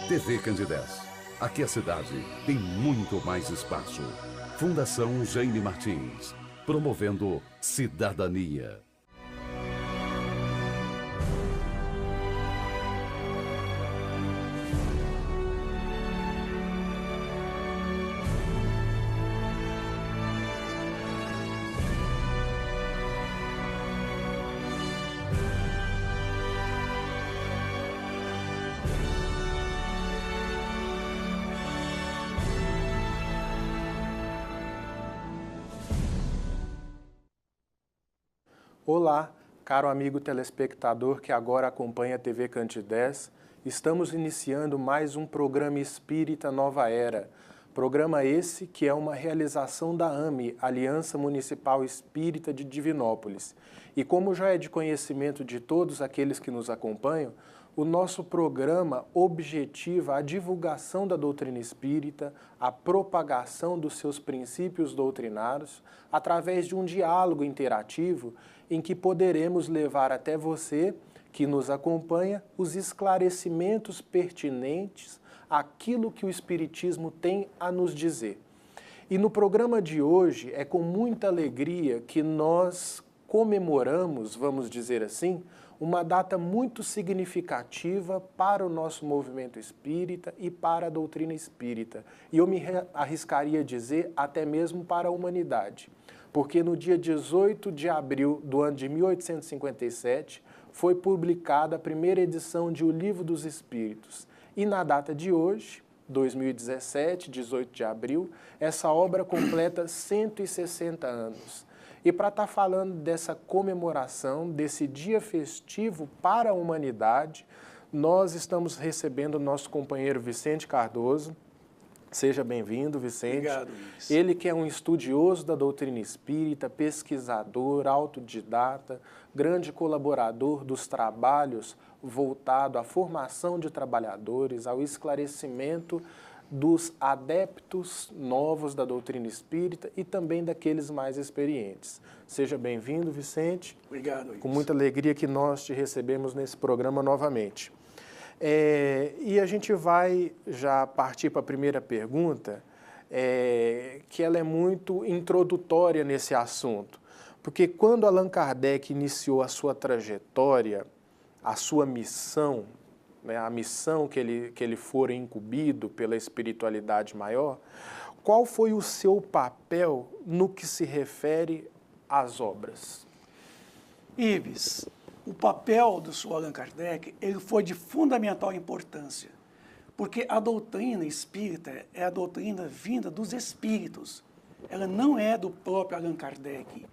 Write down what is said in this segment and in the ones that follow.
TV Candidez. Aqui a cidade tem muito mais espaço. Fundação Jaime Martins. Promovendo cidadania. Olá, caro amigo telespectador que agora acompanha a TV Candidez. Estamos iniciando mais um programa Espírita Nova Era. Programa esse que é uma realização da AME, Aliança Municipal Espírita de Divinópolis. E como já é de conhecimento de todos aqueles que nos acompanham, o nosso programa objetiva a divulgação da doutrina espírita, a propagação dos seus princípios doutrinários, através de um diálogo interativo em que poderemos levar até você, que nos acompanha, os esclarecimentos pertinentes àquilo que o Espiritismo tem a nos dizer. E no programa de hoje é com muita alegria que nós comemoramos, vamos dizer assim, uma data muito significativa para o nosso movimento espírita e para a doutrina espírita. E eu me arriscaria a dizer até mesmo para a humanidade. Porque no dia 18 de abril do ano de 1857 foi publicada a primeira edição de O Livro dos Espíritos. E na data de hoje, 2017, 18 de abril, essa obra completa 160 anos. E para estar falando dessa comemoração, desse dia festivo para a humanidade, nós estamos recebendo o nosso companheiro Vicente Cardoso. Seja bem-vindo, Vicente. Obrigado, Luiz. Ele que é um estudioso da doutrina espírita, pesquisador, autodidata, grande colaborador dos trabalhos voltado à formação de trabalhadores, ao esclarecimento dos adeptos novos da doutrina espírita e também daqueles mais experientes. Seja bem-vindo, Vicente. Obrigado, Luiz. Com muita alegria que nós te recebemos nesse programa novamente. E a gente vai já partir para a primeira pergunta, que ela é muito introdutória nesse assunto. Porque quando Allan Kardec iniciou a sua trajetória, a sua missão, né, a missão que ele fora incumbido pela espiritualidade maior, qual foi o seu papel no que se refere às obras? Ives, o papel do Sr. Allan Kardec ele foi de fundamental importância, porque a doutrina espírita é a doutrina vinda dos espíritos, ela não é do próprio Allan Kardec.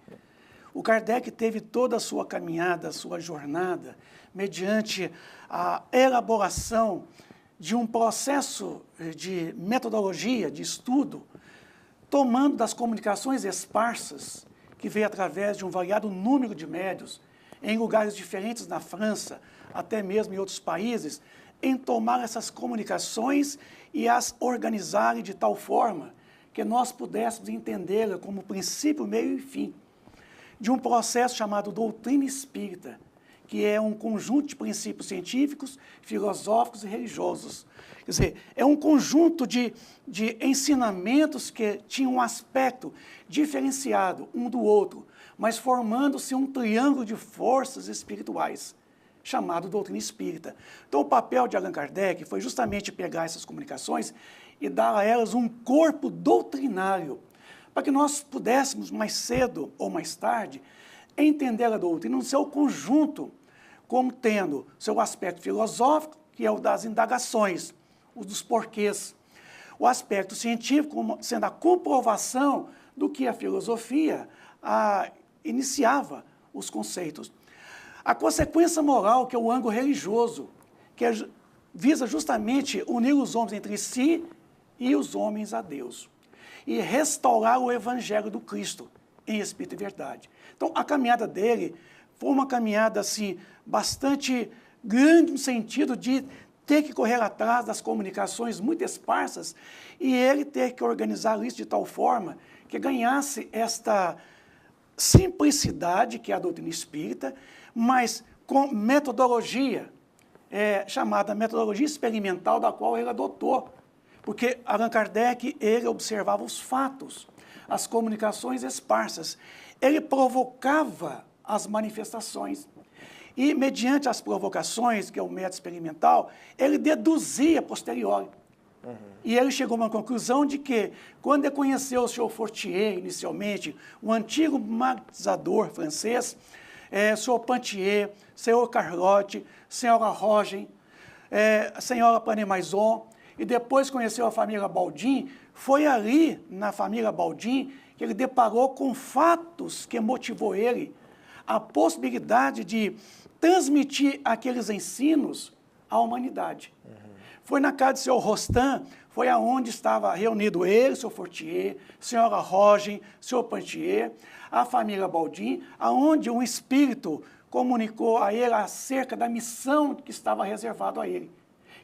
O Kardec teve toda a sua caminhada, a sua jornada, mediante a elaboração de um processo de metodologia, de estudo, tomando das comunicações esparsas, que veio através de um variado número de médios, em lugares diferentes na França, até mesmo em outros países, em tomar essas comunicações e as organizarem de tal forma que nós pudéssemos entendê-la como princípio, meio e fim de um processo chamado doutrina espírita, que é um conjunto de princípios científicos, filosóficos e religiosos. Quer dizer, é um conjunto de ensinamentos que tinham um aspecto diferenciado um do outro, mas formando-se um triângulo de forças espirituais, chamado doutrina espírita. Então, o papel de Allan Kardec foi justamente pegar essas comunicações e dar a elas um corpo doutrinário, para que nós pudéssemos, mais cedo ou mais tarde, entender a doutrina no seu conjunto, como tendo seu aspecto filosófico, que é o das indagações, o dos porquês, o aspecto científico, como sendo a comprovação do que a filosofia iniciava os conceitos. A consequência moral, que é o ângulo religioso, que visa justamente unir os homens entre si e os homens a Deus, e restaurar o evangelho do Cristo em espírito e verdade. Então, a caminhada dele foi uma caminhada assim, bastante grande no sentido de ter que correr atrás das comunicações muito esparsas e ele ter que organizar isso de tal forma que ganhasse esta simplicidade, que é a doutrina espírita, mas com metodologia, chamada metodologia experimental, da qual ele adotou. Porque Allan Kardec, ele observava os fatos, as comunicações esparsas. Ele provocava as manifestações. E, mediante as provocações, que é o método experimental, ele deduzia a posteriori. E ele chegou a uma conclusão de que, quando ele conheceu o Sr. Fortier, inicialmente, um antigo magnetizador francês, Sr. Pantier, Sr. Carlotte, Sra. Rogen, Sra. Panemaison, e depois conheceu a família Baldin, foi ali, na família Baldin, que ele deparou com fatos que motivou ele a possibilidade de transmitir aqueles ensinos à humanidade. Foi na casa de Sr. Rostand, foi aonde estava reunido ele, Sr. Fortier, Sra. Rogen, Sr. Pantier, a família Baldin, aonde um espírito comunicou a ele acerca da missão que estava reservado a ele,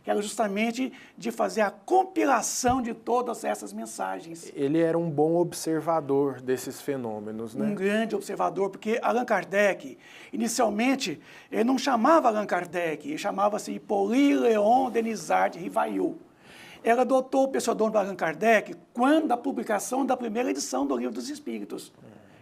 que era justamente de fazer a compilação de todas essas mensagens. Ele era um bom observador desses fenômenos, né? Um grande observador, porque Allan Kardec, inicialmente, ele não chamava Allan Kardec, ele chamava-se Hippolyte Léon Denisard Rivail. Ele adotou o pseudônimo de Allan Kardec quando da publicação da primeira edição do Livro dos Espíritos,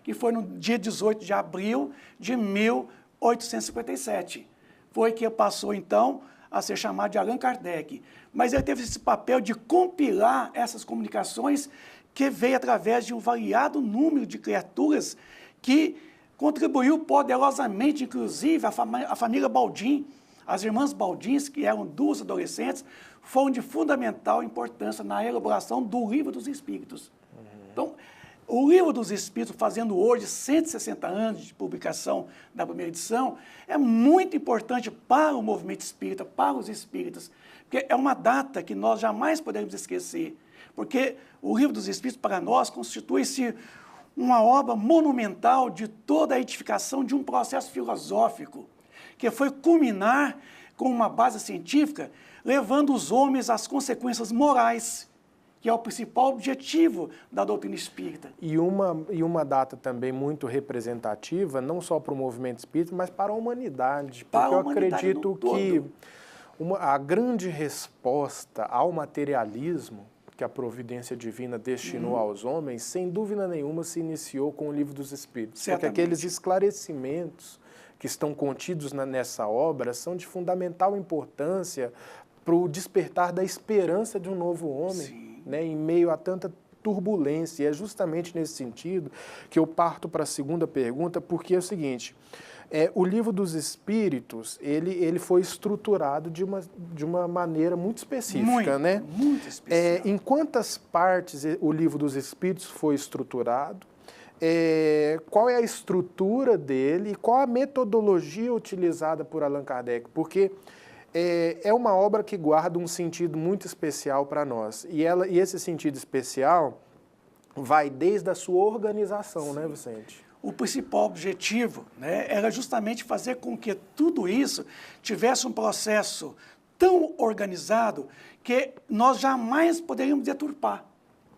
que foi no dia 18 de abril de 1857. Foi que passou, então, a ser chamado de Allan Kardec. Mas ele teve esse papel de compilar essas comunicações que veio através de um variado número de criaturas que contribuiu poderosamente, inclusive, a família Baldin. As irmãs Baldins, que eram duas adolescentes, foram de fundamental importância na elaboração do Livro dos Espíritos. Então, o Livro dos Espíritos, fazendo hoje 160 anos de publicação da primeira edição, é muito importante para o movimento espírita, para os espíritas, porque é uma data que nós jamais poderemos esquecer, porque o Livro dos Espíritos, para nós, constitui-se uma obra monumental de toda a edificação de um processo filosófico, que foi culminar com uma base científica, levando os homens às consequências morais, que é o principal objetivo da doutrina espírita. E uma data também muito representativa, não só para o movimento espírita, mas para a humanidade. Porque eu acredito que a grande resposta ao materialismo que a providência divina destinou aos homens, sem dúvida nenhuma, se iniciou com o Livro dos Espíritos. Certamente. Porque aqueles esclarecimentos que estão contidos nessa obra são de fundamental importância para o despertar da esperança de um novo homem, né, em meio a tanta turbulência. E é justamente nesse sentido que eu parto para a segunda pergunta, porque é o seguinte, o Livro dos Espíritos, ele foi estruturado de uma maneira muito específica, né? Muito específica. Em quantas partes o Livro dos Espíritos foi estruturado? Qual é a estrutura dele e qual a metodologia utilizada por Allan Kardec? Porque é uma obra que guarda um sentido muito especial para nós. E esse sentido especial vai desde a sua organização, né, Vicente? O principal objetivo, né, era justamente fazer com que tudo isso tivesse um processo tão organizado que nós jamais poderíamos deturpar.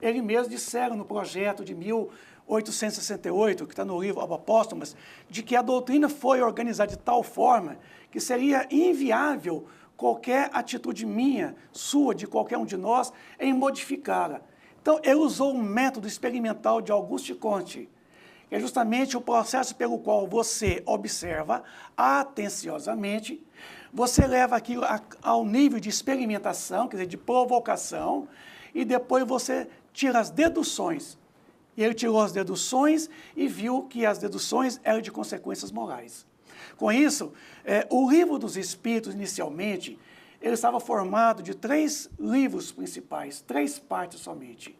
Eles mesmos disseram no projeto de 1868, que está no livro Obras Póstumas, de que a doutrina foi organizada de tal forma que seria inviável qualquer atitude minha, sua, de qualquer um de nós, em modificá-la. Então, ele usou um método experimental de Auguste Comte, que é justamente o processo pelo qual você observa atenciosamente, você leva aquilo ao nível de experimentação, quer dizer, de provocação, e depois você tira as deduções. E ele tirou as deduções e viu que as deduções eram de consequências morais. Com isso, o Livro dos Espíritos, inicialmente, ele estava formado de 3 livros principais, 3 partes somente.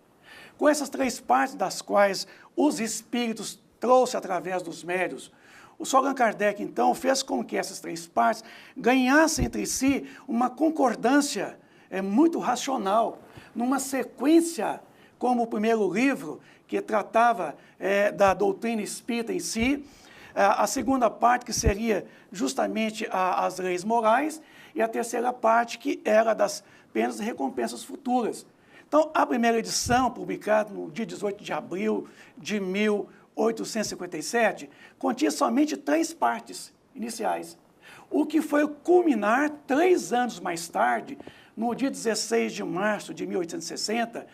Com essas 3 partes, das quais os Espíritos trouxe através dos médiuns, o Sr. Allan Kardec, então, fez com que essas 3 partes ganhassem entre si uma concordância muito racional, numa sequência, como o primeiro livro, que tratava da doutrina espírita em si, a segunda parte, que seria justamente as leis morais, e a terceira parte, que era das penas e recompensas futuras. Então, a primeira edição, publicada no dia 18 de abril de 1857, continha somente 3 partes iniciais. o que foi culminar 3 anos mais tarde, no dia 16 de março de 1860,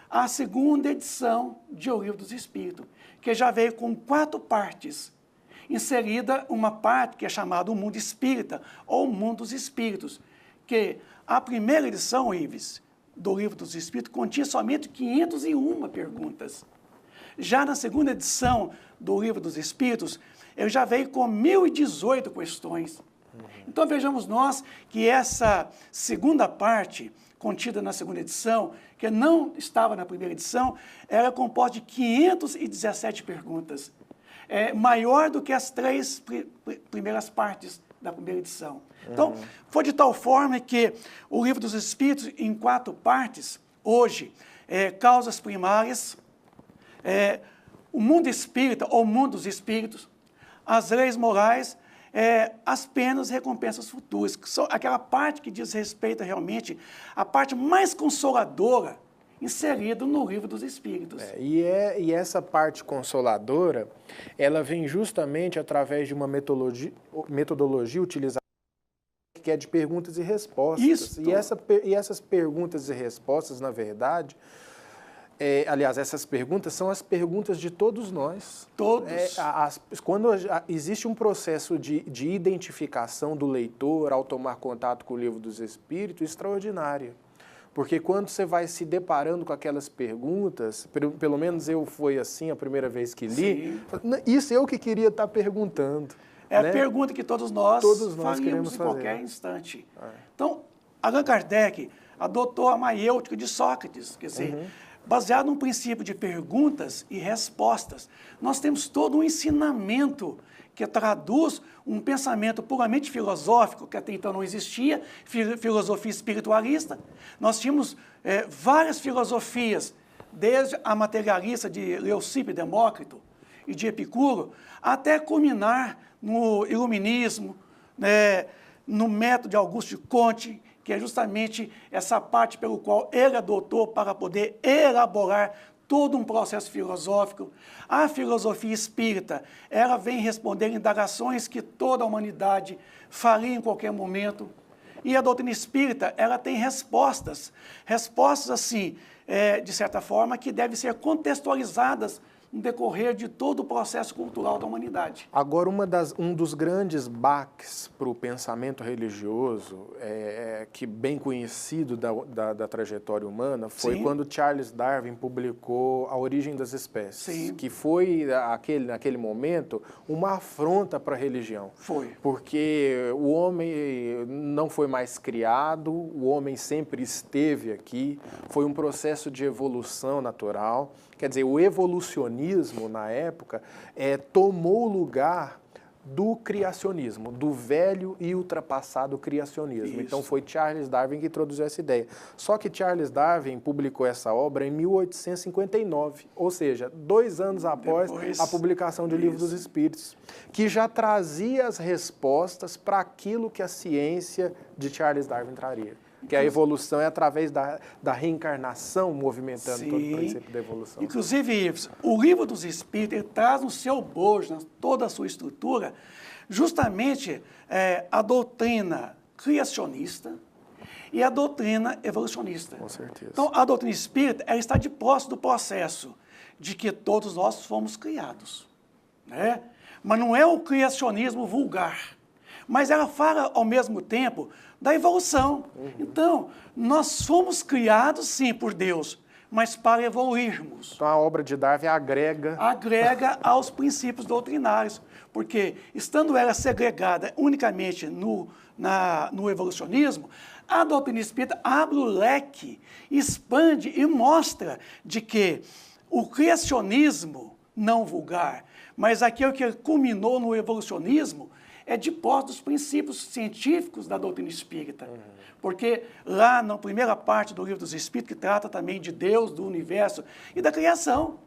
a segunda edição de O Livro dos Espíritos, que já veio com 4 partes, inserida uma parte que é chamada O Mundo Espírita, ou O Mundo dos Espíritos, que a primeira edição, Ives, do Livro dos Espíritos, continha somente 501 perguntas. Já na segunda edição do Livro dos Espíritos, ele já veio com 1.018 questões. Então vejamos nós que essa segunda parte, contida na segunda edição, que não estava na primeira edição, era composta de 517 perguntas. Maior do que as 3 primeiras partes da primeira edição. Então, foi de tal forma que o Livro dos Espíritos, em 4 partes, hoje, causas primárias, o mundo espírita, ou mundo dos espíritos, as leis morais, as penas e recompensas futuras, que são aquela parte que diz respeito realmente à parte mais consoladora inserida no Livro dos Espíritos. E essa parte consoladora, ela vem justamente através de uma metodologia utilizada que é de perguntas e respostas. Isso. E essas perguntas e respostas, na verdade, aliás, essas perguntas são as perguntas de todos nós. Todos. Quando existe um processo de identificação do leitor ao tomar contato com o Livro dos Espíritos, extraordinário. Porque quando você vai se deparando com aquelas perguntas, pelo menos foi assim a primeira vez que li, isso eu que queria estar perguntando. A pergunta que todos nós queremos em fazer. qualquer instante. Então, Allan Kardec adotou a maiêutica de Sócrates, quer dizer, baseado num princípio de perguntas e respostas. Nós temos todo um ensinamento que traduz um pensamento puramente filosófico, que até então não existia, filosofia espiritualista. Nós tínhamos várias filosofias, desde a materialista de Leucipo e Demócrito e de Epicuro, até culminar no iluminismo, no método de Auguste Comte, que é justamente essa parte pelo qual ele adotou para poder elaborar todo um processo filosófico. A filosofia espírita, ela vem responder indagações que toda a humanidade faria em qualquer momento. E a doutrina espírita, ela tem respostas assim, de certa forma, que devem ser contextualizadas no decorrer de todo o processo cultural da humanidade. Agora, um dos grandes baques para o pensamento religioso, que bem conhecido da trajetória humana, foi quando Charles Darwin publicou A Origem das Espécies, que foi, naquele momento, uma afronta para a religião. Foi. Porque o homem não foi mais criado, o homem sempre esteve aqui, foi um processo de evolução natural. Quer dizer, o evolucionismo, na época, tomou o lugar do criacionismo, do velho e ultrapassado criacionismo. Isso. Então, foi Charles Darwin que introduziu essa ideia. Só que Charles Darwin publicou essa obra em 1859, ou seja, 2 anos após a publicação do Livro dos Espíritos, que já trazia as respostas para aquilo que a ciência de Charles Darwin traria. Que a evolução é através da reencarnação movimentando todo o princípio da evolução. Inclusive, Ives, o Livro dos Espíritos ele traz no seu bojo, toda a sua estrutura, justamente a doutrina criacionista e a doutrina evolucionista. Com certeza. Então, a doutrina espírita ela está de posse do processo de que todos nós fomos criados. Mas não é o criacionismo vulgar. Mas ela fala, ao mesmo tempo, da evolução. Então, nós fomos criados, sim, por Deus, mas para evoluirmos. Então, a obra de Darwin agrega aos princípios doutrinários, porque, estando ela segregada unicamente no evolucionismo, a doutrina espírita abre o leque, expande e mostra de que o criacionismo não vulgar, mas aquilo que culminou no evolucionismo, é de posse dos princípios científicos da doutrina espírita. Porque lá na primeira parte do Livro dos Espíritos, que trata também de Deus, do universo e da criação.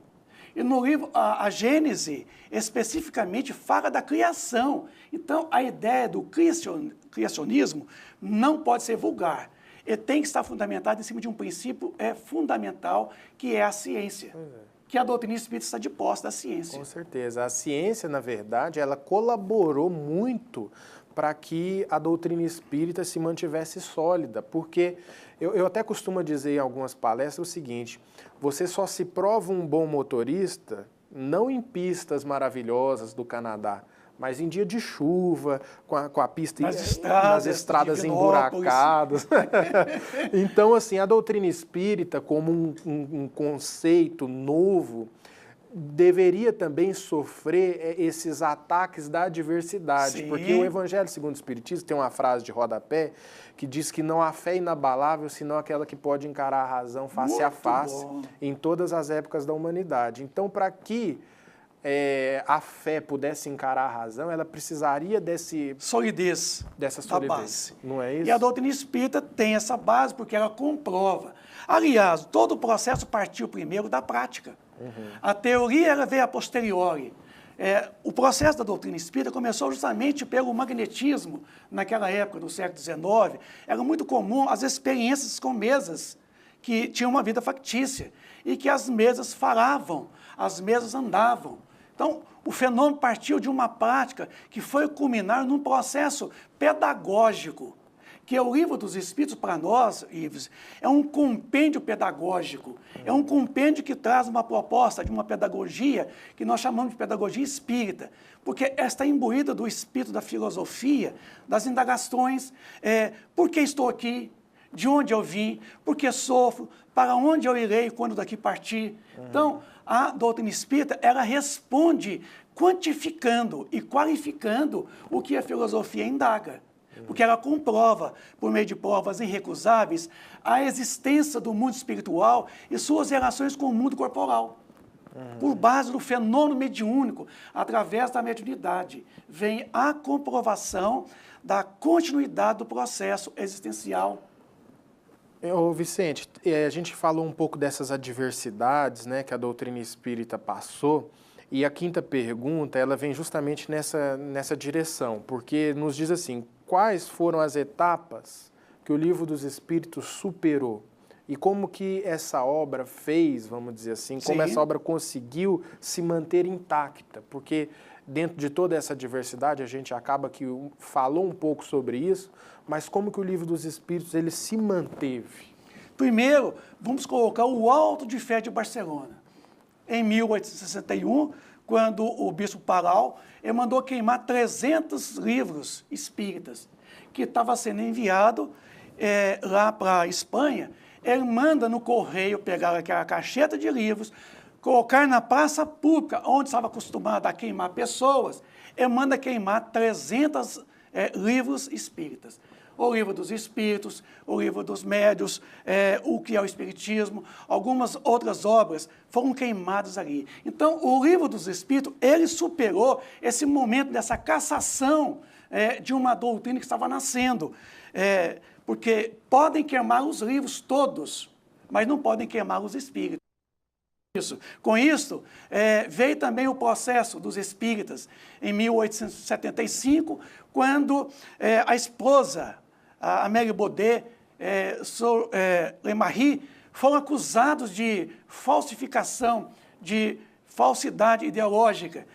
E no livro, a Gênese, especificamente, fala da criação. Então, a ideia do criacionismo não pode ser vulgar. Ele tem que estar fundamentado em cima de um princípio fundamental, que é a ciência. Que a doutrina espírita está de posse da ciência. Com certeza. A ciência, na verdade, ela colaborou muito para que a doutrina espírita se mantivesse sólida, porque eu até costumo dizer em algumas palestras o seguinte: você só se prova um bom motorista não em pistas maravilhosas do Canadá, mas em dia de chuva, com a pista nas estradas emburacadas. Então, assim, a doutrina espírita, como um conceito novo, deveria também sofrer esses ataques da adversidade. Sim. Porque o Evangelho segundo o Espiritismo tem uma frase de rodapé que diz que não há fé inabalável, senão aquela que pode encarar a razão face a face em todas as épocas da humanidade. Então, para que a fé pudesse encarar a razão, ela precisaria dessa solidez. Da base. Não é isso? E a doutrina espírita tem essa base porque ela comprova. Aliás, todo o processo partiu primeiro da prática. Uhum. A teoria ela veio a posteriori. O processo da doutrina espírita começou justamente pelo magnetismo. Naquela época, do século XIX, era muito comum as experiências com mesas que tinham uma vida factícia e que as mesas falavam, as mesas andavam. Então, o fenômeno partiu de uma prática que foi culminar num processo pedagógico, que é o Livro dos Espíritos para nós, Ives, é um compêndio pedagógico, é um compêndio que traz uma proposta de uma pedagogia que nós chamamos de pedagogia espírita, porque está imbuída do espírito da filosofia, das indagações, por que estou aqui, de onde eu vim, por que sofro, para onde eu irei quando daqui partir. Então, a doutrina espírita, ela responde quantificando e qualificando o que a filosofia indaga. Porque ela comprova, por meio de provas irrecusáveis, a existência do mundo espiritual e suas relações com o mundo corporal. Por base do fenômeno mediúnico, através da mediunidade, vem a comprovação da continuidade do processo existencial. Ô Vicente, a gente falou um pouco dessas adversidades, né, que a doutrina espírita passou, e a quinta pergunta, ela vem justamente nessa direção, porque nos diz assim: quais foram as etapas que o Livro dos Espíritos superou? E como que essa obra fez, vamos dizer assim, como essa obra conseguiu se manter intacta? Porque dentro de toda essa diversidade, a gente acaba que falou um pouco sobre isso, mas como que o Livro dos Espíritos ele se manteve? Primeiro, vamos colocar o Alto de Fé de Barcelona. Em 1861, quando o bispo Palau mandou queimar 300 livros espíritas, que estava sendo enviado lá para a Espanha. Ele manda no correio pegar aquela caixeta de livros, colocar na praça pública, onde estava acostumado a queimar pessoas. Ele manda queimar 300 livros espíritas. O Livro dos Espíritos, o Livro dos Médiuns, o que é o Espiritismo, algumas outras obras foram queimadas ali. Então, o Livro dos Espíritos, ele superou esse momento dessa cassação de uma doutrina que estava nascendo. Porque podem queimar os livros todos, mas não podem queimar os espíritos. Com isso, veio também o processo dos espíritas, em 1875, quando a esposa, a Amélie Baudet, Lemarri, foram acusados de falsificação, de falsidade ideológica,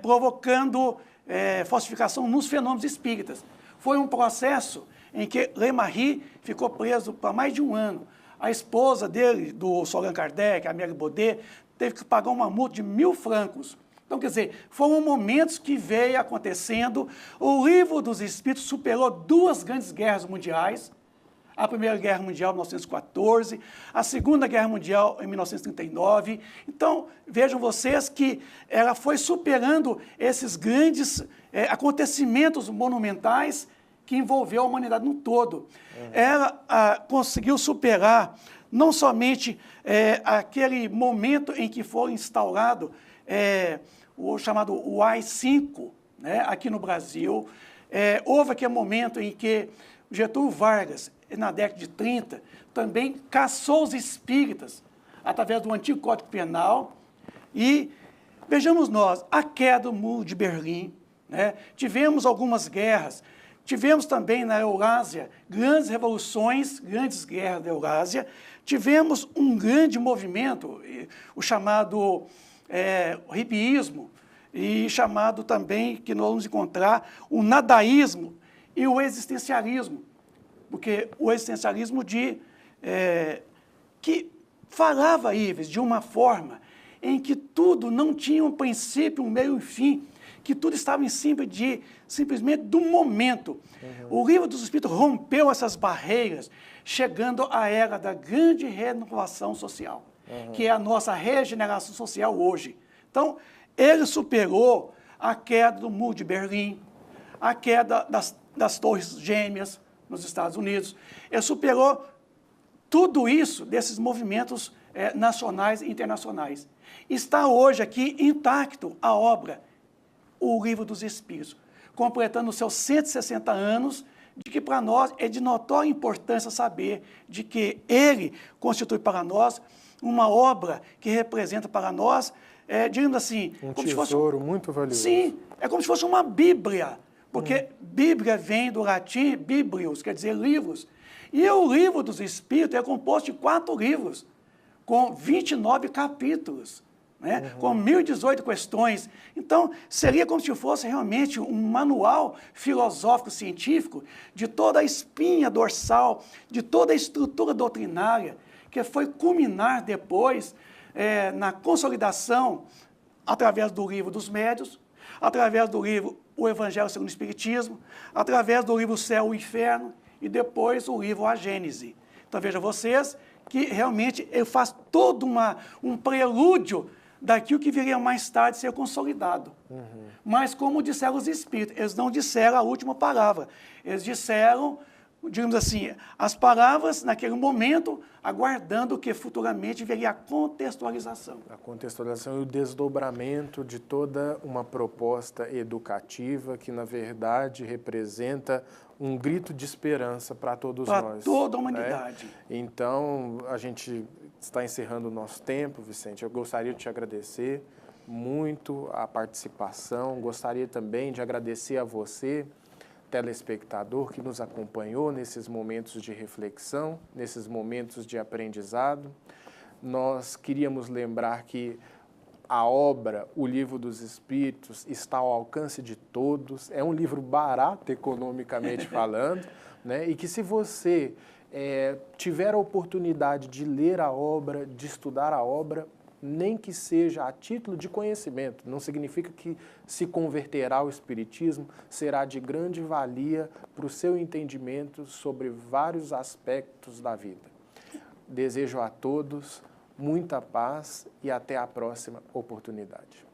provocando falsificação nos fenômenos espíritas. Foi um processo em que Lemarri ficou preso por mais de um ano. A esposa dele, do Allan Kardec, a Amélie Baudet, teve que pagar uma multa de 1.000 francos. Então, quer dizer, foram momentos que veio acontecendo. O Livro dos Espíritos superou 2 grandes guerras mundiais. A Primeira Guerra Mundial, em 1914, a Segunda Guerra Mundial, em 1939. Então, vejam vocês que ela foi superando esses grandes acontecimentos monumentais que envolveu a humanidade no todo. Ela conseguiu superar não somente aquele momento em que foi instaurado o chamado o AI-5, né, aqui no Brasil. Houve aquele momento em que Getúlio Vargas, na década de 30, também caçou os espíritas através do antigo Código Penal. E vejamos nós, a queda do Muro de Berlim, né, tivemos algumas guerras. Tivemos também na Eurásia grandes revoluções, grandes guerras da Eurásia. Tivemos um grande movimento, o chamado hipismo, e chamado também, que nós vamos encontrar, o nadaísmo e o existencialismo. Porque o existencialismo que falava, Ives, de uma forma em que tudo não tinha um princípio, um meio e um fim, que tudo estava em cima simplesmente do momento. O Livro dos Espíritos rompeu essas barreiras, chegando à era da grande renovação social, que é a nossa regeneração social hoje. Então, ele superou a queda do Muro de Berlim, a queda das Torres Gêmeas nos Estados Unidos. Ele superou tudo isso desses movimentos nacionais e internacionais. Está hoje aqui intacto a obra, o Livro dos Espíritos, completando os seus 160 anos, de que para nós é de notória importância saber de que ele constitui para nós uma obra que representa para nós, digamos assim... Um tesouro muito valioso. Sim, é como se fosse uma Bíblia, porque Bíblia vem do latim biblios, quer dizer livros, e o Livro dos Espíritos é composto de 4 livros, com 29 capítulos, né? Com 1018 questões. Então, seria como se fosse realmente um manual filosófico-científico de toda a espinha dorsal, de toda a estrutura doutrinária, que foi culminar depois na consolidação através do Livro dos Médiuns, através do livro O Evangelho segundo o Espiritismo, através do livro Céu e o Inferno, e depois o livro A Gênese. Então, vejam vocês que realmente ele faz todo um prelúdio daquilo que viria mais tarde ser consolidado. Mas como disseram os Espíritos, eles não disseram a última palavra. Eles disseram, digamos assim, as palavras naquele momento, aguardando que futuramente viria a contextualização. A contextualização e o desdobramento de toda uma proposta educativa que, na verdade, representa um grito de esperança para todos nós. Para toda a humanidade. Né? Então, a gente está encerrando o nosso tempo, Vicente. Eu gostaria de te agradecer muito a participação. Gostaria também de agradecer a você, telespectador, que nos acompanhou nesses momentos de reflexão, nesses momentos de aprendizado. Nós queríamos lembrar que a obra, o Livro dos Espíritos, está ao alcance de todos. É um livro barato, economicamente falando, né? E que se você tiver a oportunidade de ler a obra, de estudar a obra, nem que seja a título de conhecimento, não significa que se converterá ao Espiritismo, será de grande valia para o seu entendimento sobre vários aspectos da vida. Desejo a todos muita paz e até a próxima oportunidade.